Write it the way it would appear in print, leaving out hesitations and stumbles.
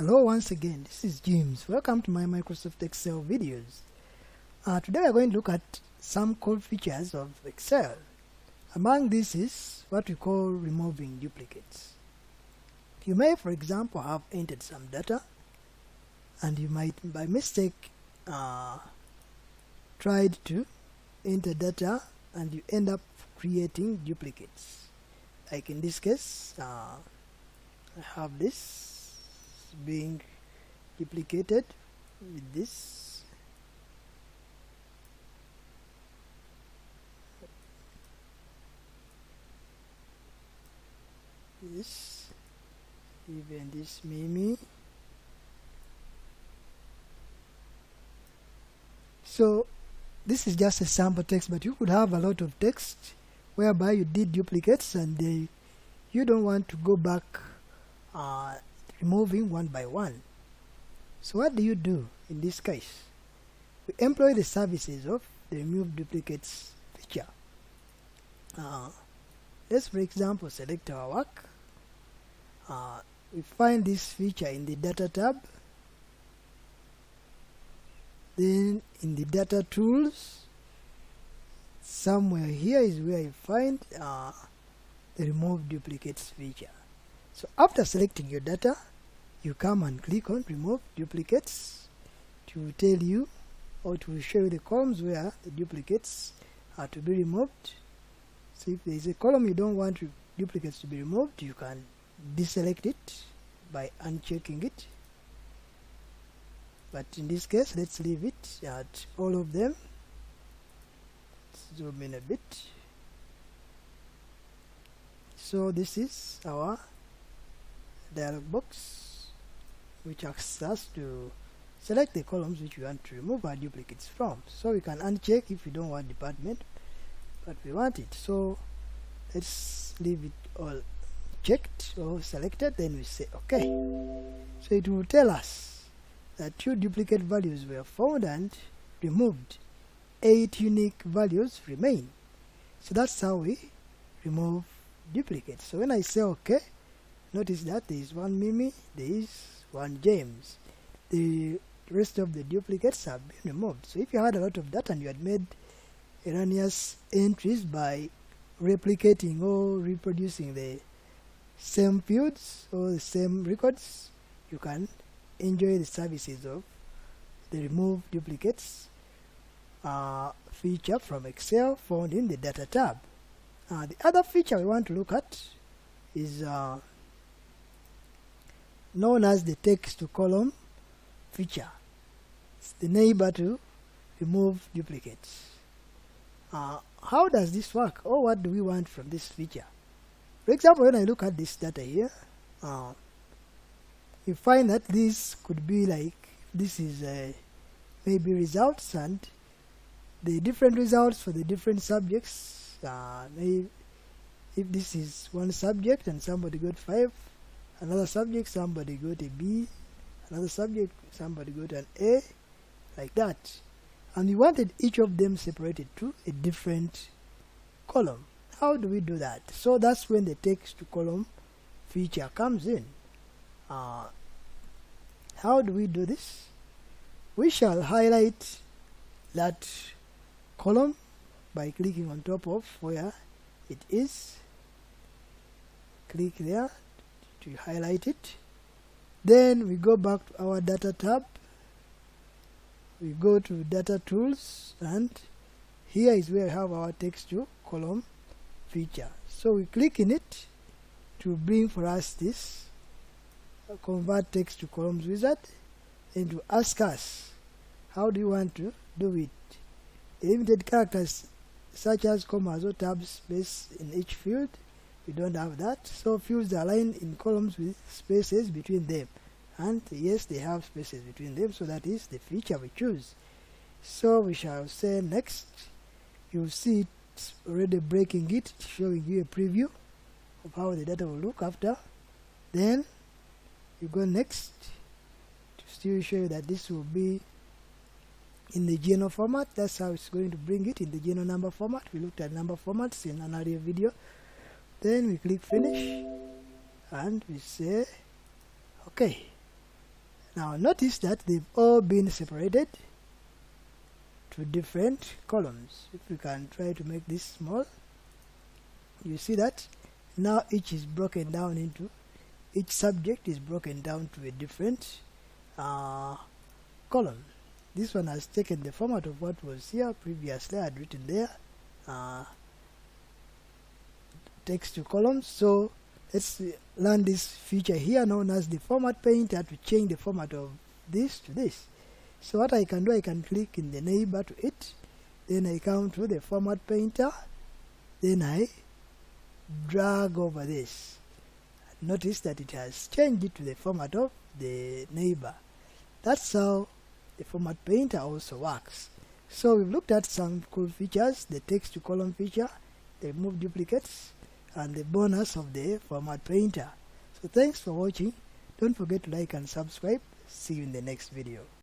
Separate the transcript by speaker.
Speaker 1: Hello once again, this is James. Welcome to my Microsoft Excel videos. Today we are going to look at some core features of Excel. Among these is what we call removing duplicates. You may, for example, have entered some data and you might by mistake tried to enter data and you end up creating duplicates. Like in this case, I have this being duplicated with this. Even this Mimi. So this is just a sample text, but you could have a lot of text whereby you did duplicates and you don't want to go back removing one by one. So what do you do in this case? We employ the services of the remove duplicates feature. Let's, for example, select our work. We find this feature in the data tab. Then in the data tools, somewhere here is where you find the remove duplicates feature. So after selecting your data, you come and click on remove duplicates to tell you or to show you the columns where the duplicates are to be removed. So if there is a column you don't want duplicates to be removed, you can deselect it by unchecking it. But in this case, let's leave it at all of them. Let's zoom in a bit. So this is our dialog box which asks us to select the columns which we want to remove our duplicates from. So we can uncheck if we don't want department, but we want it. So let's leave it all checked or selected, then we say OK. So it will tell us that 2 duplicate values were found and removed. 8 unique values remain. So that's how we remove duplicates. So when I say OK, notice that there is one Mimi, there is one James. The rest of the duplicates have been removed. So if you had a lot of data and you had made erroneous entries by replicating or reproducing the same fields or the same records, you can enjoy the services of the remove duplicates feature from Excel found in the data tab. The other feature we want to look at is known as the text to column feature. It's the neighbor to remove duplicates. How does this work, or what do we want from this feature? For example, when I look at this data here, you find that this could be like, this is maybe results, and the different results for the different subjects. Maybe if this is one subject and somebody got 5, another subject somebody got a B, another subject somebody got an A, like that. And we wanted each of them separated to a different column. How do we do that? So that's when the text to column feature comes in. How do we do this? We shall highlight that column by clicking on top of where it is. Click there to highlight it. Then we go back to our data tab. We go to data tools, and here is where we have our text to column feature. So we click in it to bring for us this convert text to columns wizard, and to ask us how do you want to do it. Limited characters such as commas or tabs space in each field, we don't have that. So fields are aligned in columns with spaces between them, and yes, they have spaces between them, so that is the feature we choose. So we shall say next. You'll see it's already breaking it, showing you a preview of how the data will look after. Then you go next to still show you that this will be in the Geno format. That's how it's going to bring it in the Geno number format. We looked at number formats in an earlier video. Then we click finish and we say okay. Now notice that they've all been separated to different columns. If we can try to make this small, you see that now each subject is broken down to a different column. This one has taken the format of what was here previously. I had written there text to columns. So let's learn this feature here known as the format painter to change the format of this to this. So what I can do, I can click in the neighbor to it, then I come to the format painter, then I drag over this. Notice that it has changed it to the format of the neighbor. That's how the format painter also works. So we've looked at some cool features: the text to column feature, the remove duplicates, and the bonus of the format painter. So thanks for watching. Don't forget to like and subscribe. See you in the next video.